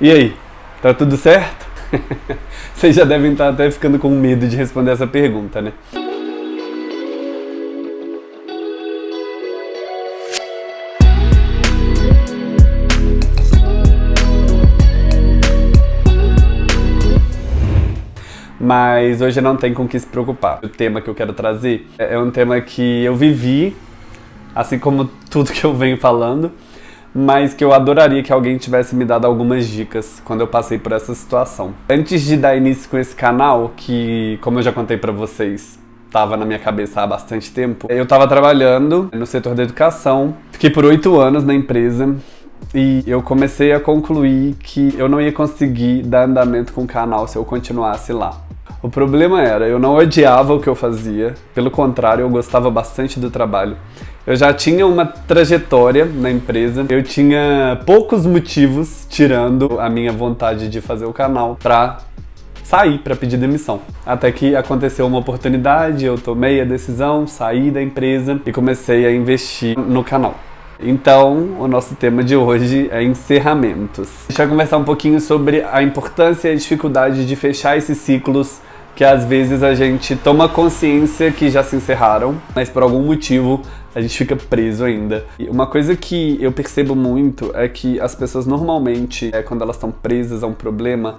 E aí, tá tudo certo? Vocês já devem estar até ficando com medo de responder essa pergunta, né? Mas hoje não tem com o que se preocupar. O tema que eu quero trazer é um tema que eu vivi, assim como tudo que eu venho falando, mas que eu adoraria que alguém tivesse me dado algumas dicas quando eu passei por essa situação. Antes de dar início com esse canal, que, como eu já contei pra vocês, estava na minha cabeça há bastante tempo, eu estava trabalhando no setor da educação, fiquei por 8 anos na empresa, e eu comecei a concluir que eu não ia conseguir dar andamento com o canal se eu continuasse lá. O problema era, eu não odiava o que eu fazia, pelo contrário, eu gostava bastante do trabalho. Eu já tinha uma trajetória na empresa, eu tinha poucos motivos, tirando a minha vontade de fazer o canal, pra sair, pra pedir demissão. Até que aconteceu uma oportunidade, eu tomei a decisão, saí da empresa e comecei a investir no canal. Então, o nosso tema de hoje é encerramentos. Deixa eu conversar um pouquinho sobre a importância e a dificuldade de fechar esses ciclos que às vezes a gente toma consciência que já se encerraram, mas por algum motivo a gente fica preso ainda. E uma coisa que eu percebo muito é que as pessoas normalmente, quando elas estão presas a um problema,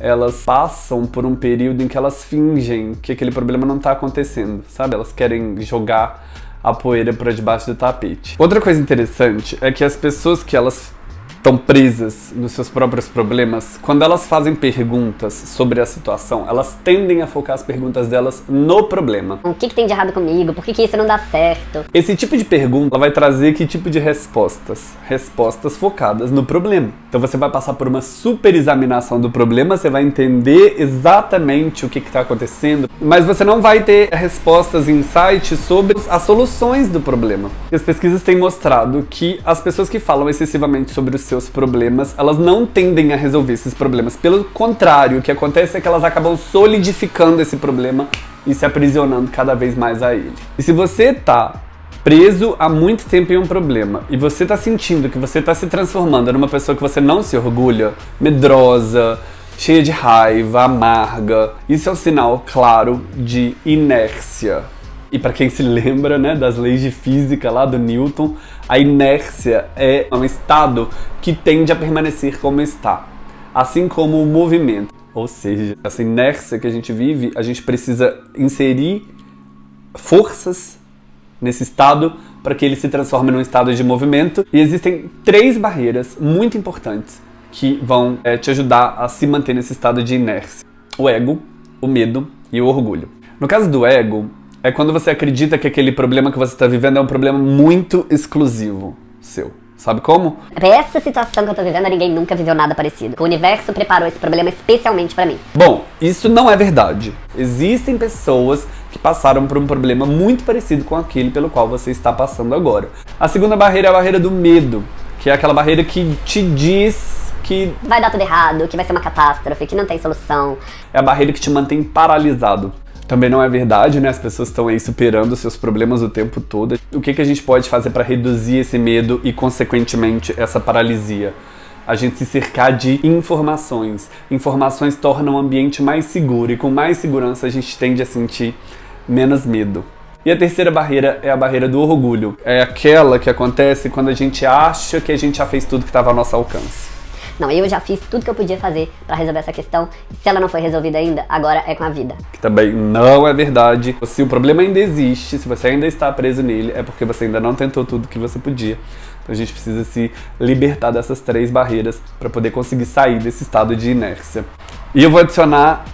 elas passam por um período em que elas fingem que aquele problema não está acontecendo, sabe? Elas querem jogar a poeira para debaixo do tapete. Outra coisa interessante é que as pessoas que elas estão presas nos seus próprios problemas, quando elas fazem perguntas sobre a situação, elas tendem a focar as perguntas delas no problema. O que tem de errado comigo? Por que isso não dá certo? Esse tipo de pergunta vai trazer que tipo de respostas? Respostas focadas no problema. Então você vai passar por uma super examinação do problema, você vai entender exatamente o que está acontecendo, mas você não vai ter respostas e insights sobre as soluções do problema. As pesquisas têm mostrado que as pessoas que falam excessivamente sobre os seus problemas, elas não tendem a resolver esses problemas. Pelo contrário, o que acontece é que elas acabam solidificando esse problema e se aprisionando cada vez mais a ele. E se você tá preso há muito tempo em um problema e você tá sentindo que você tá se transformando numa pessoa que você não se orgulha, medrosa, cheia de raiva, amarga, isso é um sinal claro de inércia. E para quem se lembra, né, das leis de física lá do Newton, a inércia é um estado que tende a permanecer como está, assim como o movimento. Ou seja, essa inércia que a gente vive, a gente precisa inserir forças nesse estado para que ele se transforme num estado de movimento. E existem 3 barreiras muito importantes que vão te ajudar a se manter nesse estado de inércia: o ego, o medo e o orgulho. No caso do ego, é quando você acredita que aquele problema que você está vivendo é um problema muito exclusivo seu. Sabe como? Pra essa situação que eu tô vivendo, ninguém nunca viveu nada parecido. O universo preparou esse problema especialmente pra mim. Bom, isso não é verdade. Existem pessoas que passaram por um problema muito parecido com aquele pelo qual você está passando agora. A segunda barreira é a barreira do medo, que é aquela barreira que te diz que vai dar tudo errado, que vai ser uma catástrofe, que não tem solução. É a barreira que te mantém paralisado. Também não é verdade, né? As pessoas estão aí superando seus problemas o tempo todo. O que a gente pode fazer para reduzir esse medo e, consequentemente, essa paralisia? A gente se cercar de informações. Informações tornam o ambiente mais seguro e com mais segurança a gente tende a sentir menos medo. E a terceira barreira é a barreira do orgulho. É aquela que acontece quando a gente acha que a gente já fez tudo que estava ao nosso alcance. Não, eu já fiz tudo que eu podia fazer pra resolver essa questão. E se ela não foi resolvida ainda, agora é com a vida. Que também não é verdade. Se o problema ainda existe, se você ainda está preso nele, é porque você ainda não tentou tudo que você podia. Então a gente precisa se libertar dessas 3 barreiras para poder conseguir sair desse estado de inércia. E eu vou adicionar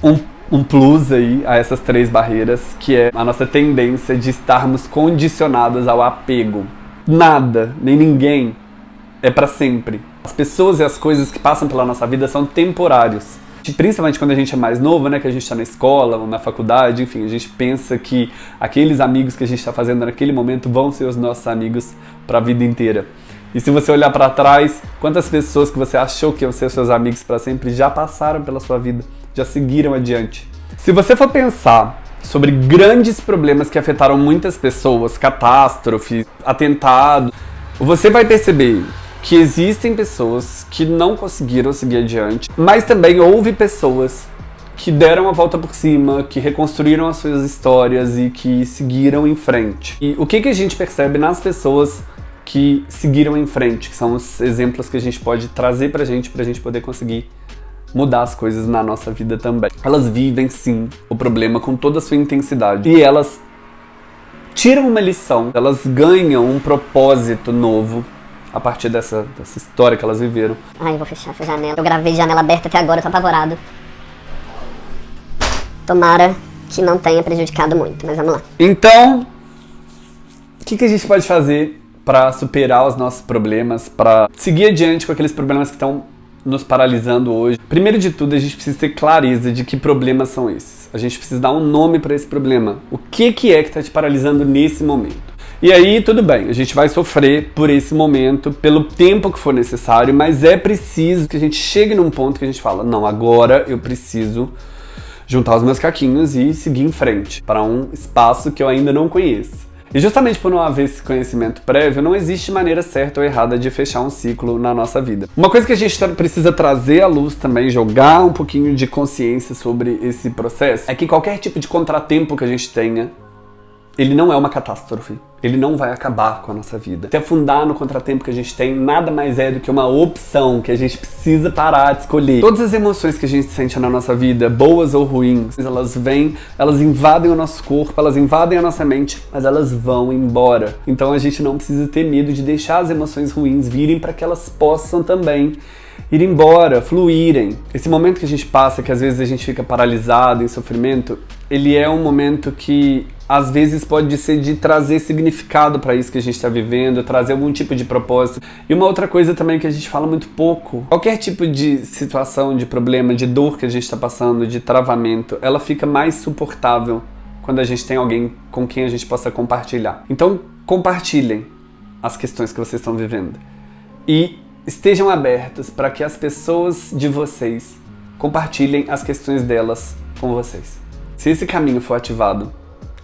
um plus aí a essas 3 barreiras, que é a nossa tendência de estarmos condicionados ao apego. Nada, nem ninguém é para sempre. As pessoas e as coisas que passam pela nossa vida são temporários. Principalmente quando a gente é mais novo, né, que a gente está na escola ou na faculdade, enfim, a gente pensa que aqueles amigos que a gente está fazendo naquele momento vão ser os nossos amigos para a vida inteira. E se você olhar para trás, quantas pessoas que você achou que iam ser seus amigos para sempre já passaram pela sua vida, já seguiram adiante. Se você for pensar sobre grandes problemas que afetaram muitas pessoas, catástrofes, atentados, você vai perceber que existem pessoas que não conseguiram seguir adiante, mas também houve pessoas que deram a volta por cima, que reconstruíram as suas histórias e que seguiram em frente. E o que a gente percebe nas pessoas que seguiram em frente, que são os exemplos que a gente pode trazer pra gente poder conseguir mudar as coisas na nossa vida também. Elas vivem, sim, o problema com toda a sua intensidade. E elas tiram uma lição, elas ganham um propósito novo a partir dessa história que elas viveram. Ai, eu vou fechar essa janela. Eu gravei de janela aberta até agora, eu tô apavorado. Tomara que não tenha prejudicado muito, mas vamos lá. Então, o que a gente pode fazer para superar os nossos problemas, para seguir adiante com aqueles problemas que estão nos paralisando hoje? Primeiro de tudo, a gente precisa ter clareza de que problemas são esses. A gente precisa dar um nome para esse problema. O que é que está te paralisando nesse momento? E aí, tudo bem, a gente vai sofrer por esse momento, pelo tempo que for necessário, mas é preciso que a gente chegue num ponto que a gente fala, não, agora eu preciso juntar os meus caquinhos e seguir em frente para um espaço que eu ainda não conheço. E justamente por não haver esse conhecimento prévio, não existe maneira certa ou errada de fechar um ciclo na nossa vida. Uma coisa que a gente precisa trazer à luz também, jogar um pouquinho de consciência sobre esse processo, é que qualquer tipo de contratempo que a gente tenha, ele não é uma catástrofe. Ele não vai acabar com a nossa vida. Se afundar no contratempo que a gente tem, nada mais é do que uma opção que a gente precisa parar de escolher. Todas as emoções que a gente sente na nossa vida, boas ou ruins, elas vêm, elas invadem o nosso corpo, elas invadem a nossa mente, mas elas vão embora. Então a gente não precisa ter medo de deixar as emoções ruins virem para que elas possam também ir embora, fluírem. Esse momento que a gente passa, que às vezes a gente fica paralisado, em sofrimento, ele é um momento que às vezes pode ser de trazer significado para isso que a gente está vivendo, trazer algum tipo de propósito. E uma outra coisa também que a gente fala muito pouco, qualquer tipo de situação, de problema, de dor que a gente está passando, de travamento, ela fica mais suportável quando a gente tem alguém com quem a gente possa compartilhar. Então, compartilhem as questões que vocês estão vivendo. E estejam abertos para que as pessoas de vocês compartilhem as questões delas com vocês. Se esse caminho for ativado,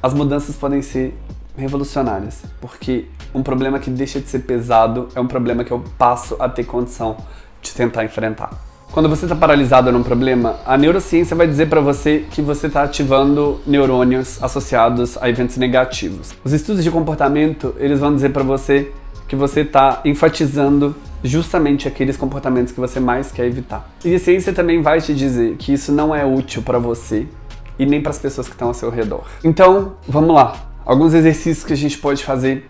as mudanças podem ser revolucionárias, porque um problema que deixa de ser pesado é um problema que eu passo a ter condição de tentar enfrentar. Quando você está paralisado num problema, a neurociência vai dizer para você que você está ativando neurônios associados a eventos negativos. Os estudos de comportamento, eles vão dizer para você que você está enfatizando justamente aqueles comportamentos que você mais quer evitar. E a ciência também vai te dizer que isso não é útil para você e nem para as pessoas que estão ao seu redor. Então, vamos lá. Alguns exercícios que a gente pode fazer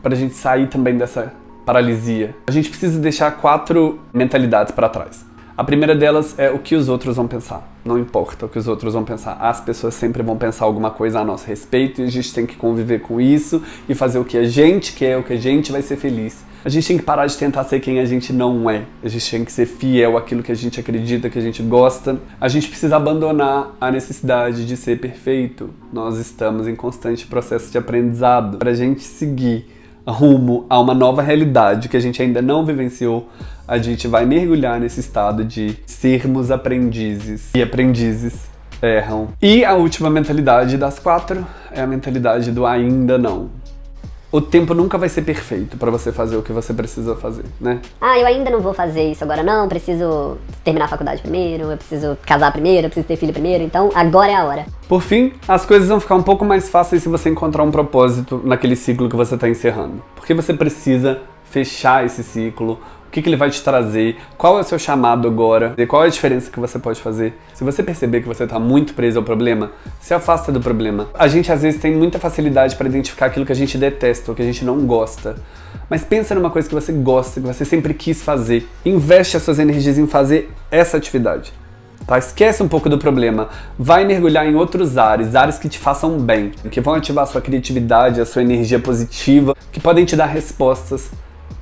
para a gente sair também dessa paralisia. A gente precisa deixar 4 mentalidades para trás. A primeira delas é o que os outros vão pensar. Não importa o que os outros vão pensar. As pessoas sempre vão pensar alguma coisa a nosso respeito e a gente tem que conviver com isso e fazer o que a gente quer, o que a gente vai ser feliz. A gente tem que parar de tentar ser quem a gente não é. A gente tem que ser fiel àquilo que a gente acredita, que a gente gosta. A gente precisa abandonar a necessidade de ser perfeito. Nós estamos em constante processo de aprendizado. Para a gente seguir rumo a uma nova realidade que a gente ainda não vivenciou, a gente vai mergulhar nesse estado de sermos aprendizes. E aprendizes erram. E a última mentalidade das 4 é a mentalidade do ainda não. O tempo nunca vai ser perfeito para você fazer o que você precisa fazer, né? Eu ainda não vou fazer isso agora não, preciso terminar a faculdade primeiro, eu preciso casar primeiro, eu preciso ter filho primeiro, então agora é a hora. Por fim, as coisas vão ficar um pouco mais fáceis se você encontrar um propósito naquele ciclo que você está encerrando. Porque você precisa fechar esse ciclo. O que ele vai te trazer, qual é o seu chamado agora, qual é a diferença que você pode fazer. Se você perceber que você está muito preso ao problema, se afasta do problema. A gente às vezes tem muita facilidade para identificar aquilo que a gente detesta ou que a gente não gosta. Mas pensa numa coisa que você gosta, que você sempre quis fazer. Investe as suas energias em fazer essa atividade. Tá? Esquece um pouco do problema. Vai mergulhar em outros áreas que te façam bem, que vão ativar a sua criatividade, a sua energia positiva, que podem te dar respostas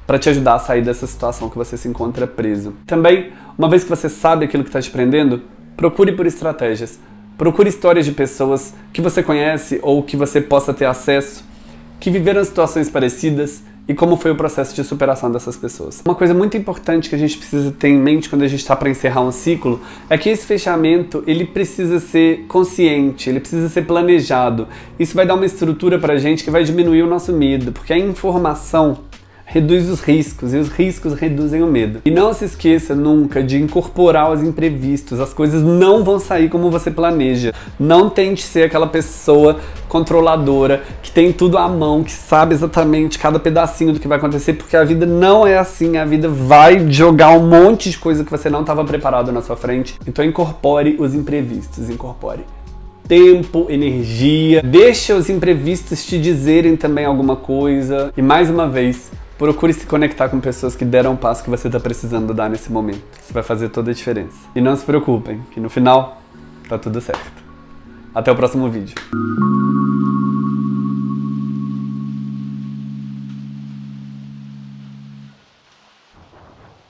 para te ajudar a sair dessa situação que você se encontra preso. Também, uma vez que você sabe aquilo que está te prendendo, procure por estratégias. Procure histórias de pessoas que você conhece ou que você possa ter acesso, que viveram situações parecidas e como foi o processo de superação dessas pessoas. Uma coisa muito importante que a gente precisa ter em mente quando a gente está para encerrar um ciclo é que esse fechamento ele precisa ser consciente, ele precisa ser planejado. Isso vai dar uma estrutura para a gente que vai diminuir o nosso medo, porque a informação reduz os riscos, e os riscos reduzem o medo. E não se esqueça nunca de incorporar os imprevistos. As coisas não vão sair como você planeja. Não tente ser aquela pessoa controladora, que tem tudo à mão, que sabe exatamente cada pedacinho do que vai acontecer, porque a vida não é assim. A vida vai jogar um monte de coisa que você não estava preparado na sua frente. Então incorpore os imprevistos, incorpore tempo, energia, deixa os imprevistos te dizerem também alguma coisa. E mais uma vez, procure se conectar com pessoas que deram o passo que você está precisando dar nesse momento. Isso vai fazer toda a diferença. E não se preocupem, que no final tá tudo certo. Até o próximo vídeo.